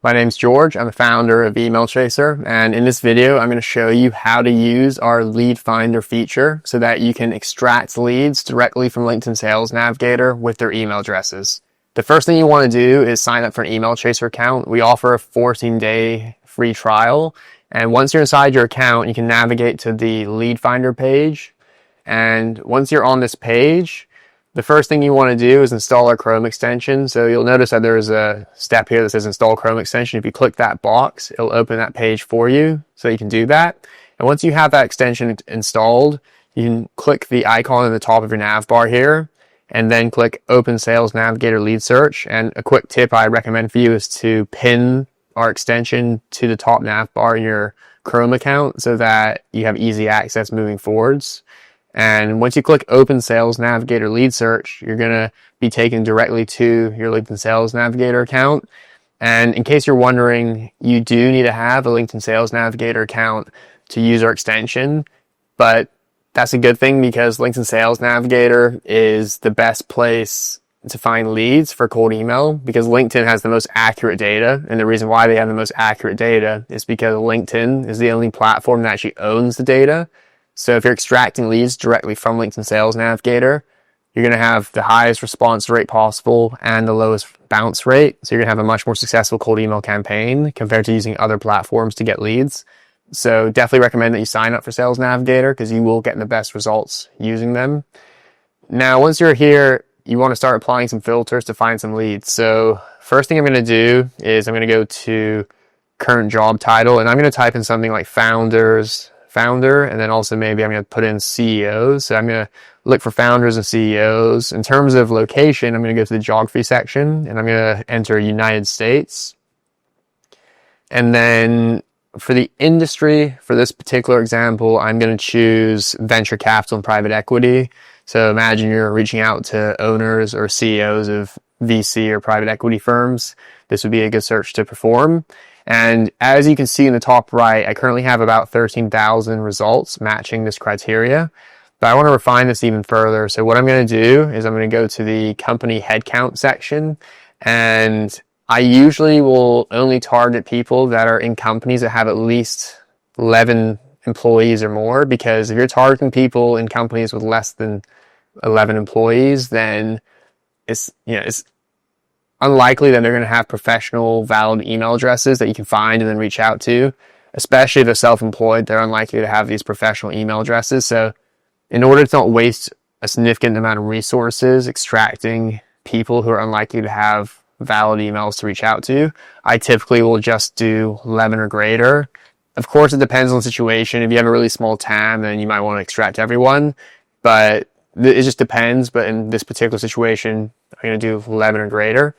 My name's George. I'm the founder of Email Chaser, and in this video I'm going to show you how to use our lead finder feature so that you can extract leads directly from LinkedIn Sales Navigator with their email addresses. The first thing you want to do is sign up for an Email Chaser account. We offer a 14-day free trial, and once you're inside your account you can navigate to the lead finder page, and once you're on this page, the first thing you want to do is install our Chrome extension. So you'll notice that there's a step here that says install Chrome extension. If you click that box, it'll open that page for you so you can do that. And once you have that extension installed, you can click the icon at the top of your nav bar here and then click Open Sales Navigator Lead Search. And a quick tip I recommend for you is to pin our extension to the top nav bar in your Chrome account so that you have easy access moving forwards. And once you click Open Sales Navigator Lead Search, you're going to be taken directly to your LinkedIn Sales Navigator account. And in case you're wondering, you do need to have a LinkedIn Sales Navigator account to use our extension. But that's a good thing because LinkedIn Sales Navigator is the best place to find leads for cold email because LinkedIn has the most accurate data. And the reason why they have the most accurate data is because LinkedIn is the only platform that actually owns the data. So if you're extracting leads directly from LinkedIn Sales Navigator, you're going to have the highest response rate possible and the lowest bounce rate. So you're going to have a much more successful cold email campaign compared to using other platforms to get leads. So definitely recommend that you sign up for Sales Navigator because you will get the best results using them. Now, once you're here, you want to start applying some filters to find some leads. So first thing I'm going to do is I'm going to go to current job title and I'm going to type in something like founder, and then also maybe I'm going to put in CEOs. So I'm going to look for founders and CEOs. In terms of location, I'm going to go to the geography section and I'm going to enter United States. And then for the industry, for this particular example, I'm going to choose venture capital and private equity. So imagine you're reaching out to owners or CEOs of VC or private equity firms. This would be a good search to perform. And as you can see in the top right, I currently have about 13,000 results matching this criteria. But I want to refine this even further. So what I'm going to do is I'm going to go to the company headcount section. And I usually will only target people that are in companies that have at least 11 employees or more. Because if you're targeting people in companies with less than 11 employees, then it's unlikely that they're going to have professional, valid email addresses that you can find and then reach out to. Especially if they're self-employed, they're unlikely to have these professional email addresses. So in order to not waste a significant amount of resources extracting people who are unlikely to have valid emails to reach out to, I typically will just do 11 or greater. Of course, it depends on the situation. If you have a really small TAM, then you might want to extract everyone. But it just depends. But in this particular situation, I'm going to do 11 or greater.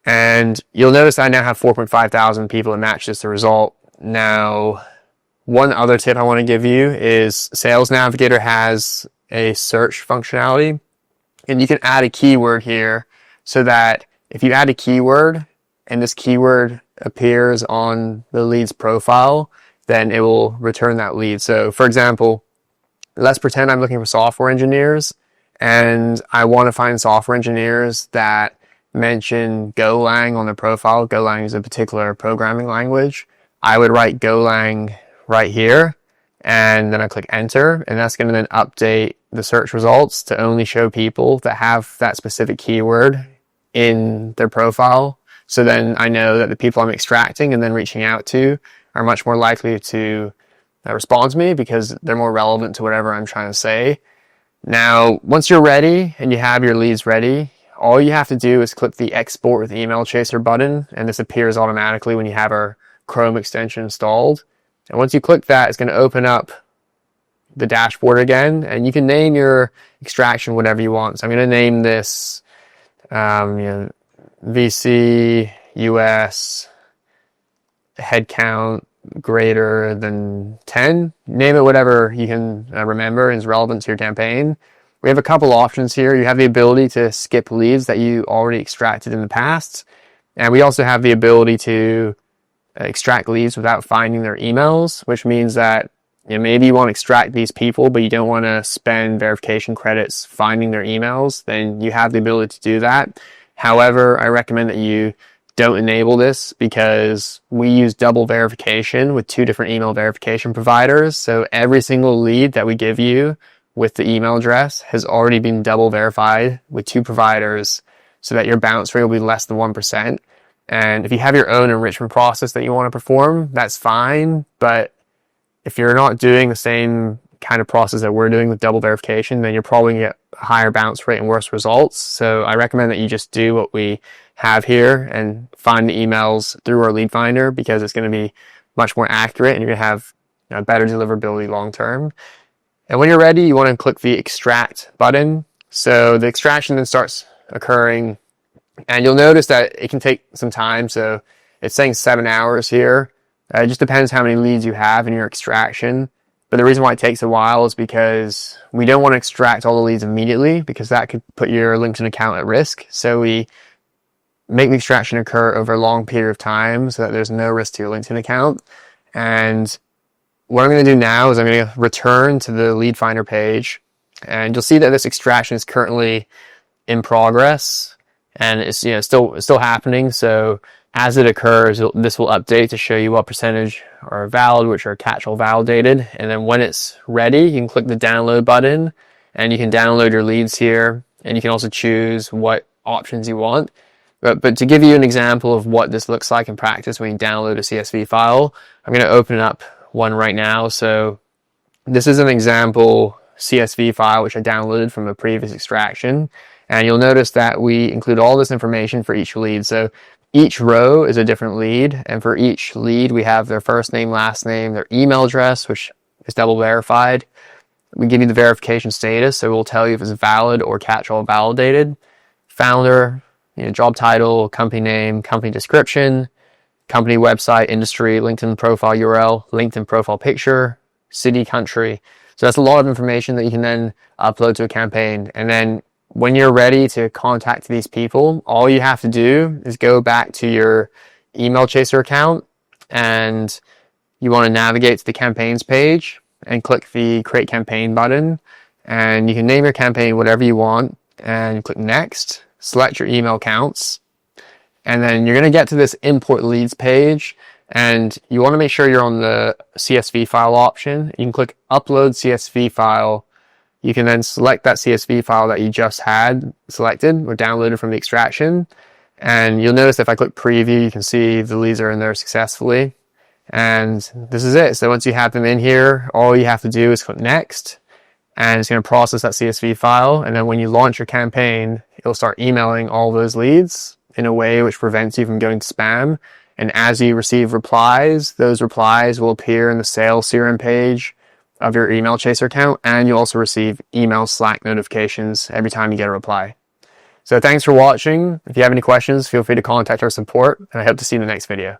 And you'll notice I now have 4.5 thousand people that match this result. Now, one other tip I want to give you is Sales Navigator has a search functionality. And you can add a keyword here so that if you add a keyword and this keyword appears on the lead's profile, then it will return that lead. So for example, let's pretend I'm looking for software engineers and I want to find software engineers that mention Golang on their profile. Golang is a particular programming language. I would write Golang right here and then I click enter, and that's going to then update the search results to only show people that have that specific keyword in their profile. So then I know that the people I'm extracting and then reaching out to are much more likely to respond to me because they're more relevant to whatever I'm trying to say. Now, once you're ready and you have your leads ready, all you have to do is click the Export with Email Chaser button, and this appears automatically when you have our Chrome extension installed. And once you click that, it's going to open up the dashboard again, and you can name your extraction whatever you want. So I'm going to name this VC US headcount greater than 10. Name it whatever you can remember and is relevant to your campaign. We have a couple options here. You have the ability to skip leads that you already extracted in the past. And we also have the ability to extract leads without finding their emails, which means that maybe you want to extract these people, but you don't want to spend verification credits finding their emails. Then you have the ability to do that. However, I recommend that you don't enable this because we use double verification with 2 different email verification providers. So every single lead that we give you with the email address has already been double verified with 2 providers so that your bounce rate will be less than 1%. And if you have your own enrichment process that you want to perform, that's fine. But if you're not doing the same kind of process that we're doing with double verification, then you're probably going to get a higher bounce rate and worse results. So I recommend that you just do what we have here and find the emails through our lead finder, because it's going to be much more accurate and you're going to have better deliverability long term. And when you're ready, you want to click the extract button. So the extraction then starts occurring, and you'll notice that it can take some time. So it's saying 7 hours here. It just depends how many leads you have in your extraction. But the reason why it takes a while is because we don't want to extract all the leads immediately, because that could put your LinkedIn account at risk. So we make the extraction occur over a long period of time so that there's no risk to your LinkedIn account. And what I'm going to do now is I'm going to return to the lead finder page, and you'll see that this extraction is currently in progress and it's still happening. So as it occurs, this will update to show you what percentage are valid, which are catch-all validated. And then when it's ready, you can click the download button and you can download your leads here, and you can also choose what options you want. But to give you an example of what this looks like in practice when you download a CSV file, I'm going to open up one right now. So this is an example CSV file which I downloaded from a previous extraction, and you'll notice that we include all this information for each lead. So each row is a different lead, and for each lead we have their first name, last name, their email address, which is double verified. We give you the verification status, so we'll tell you if it's valid or catch-all validated. Founder, job title, company name, company description, company website, industry, LinkedIn profile URL, LinkedIn profile picture, city, country. So that's a lot of information that you can then upload to a campaign. And then when you're ready to contact these people, all you have to do is go back to your email chaser account, and you want to navigate to the campaigns page and click the create campaign button, and you can name your campaign whatever you want and click next, select your email accounts, and then you're going to get to this import leads page, and you want to make sure you're on the CSV file option. You can click upload CSV file. You can then select that CSV file that you just had selected or downloaded from the extraction. And you'll notice if I click preview, you can see the leads are in there successfully. And this is it. So once you have them in here, all you have to do is click next, and it's going to process that CSV file. And then when you launch your campaign, it'll start emailing all those leads in a way which prevents you from going to spam. And as you receive replies, those replies will appear in the sales CRM page of your email chaser account, and you'll also receive email Slack notifications every time you get a reply. So thanks for watching. If you have any questions, feel free to contact our support, and I hope to see you in the next video.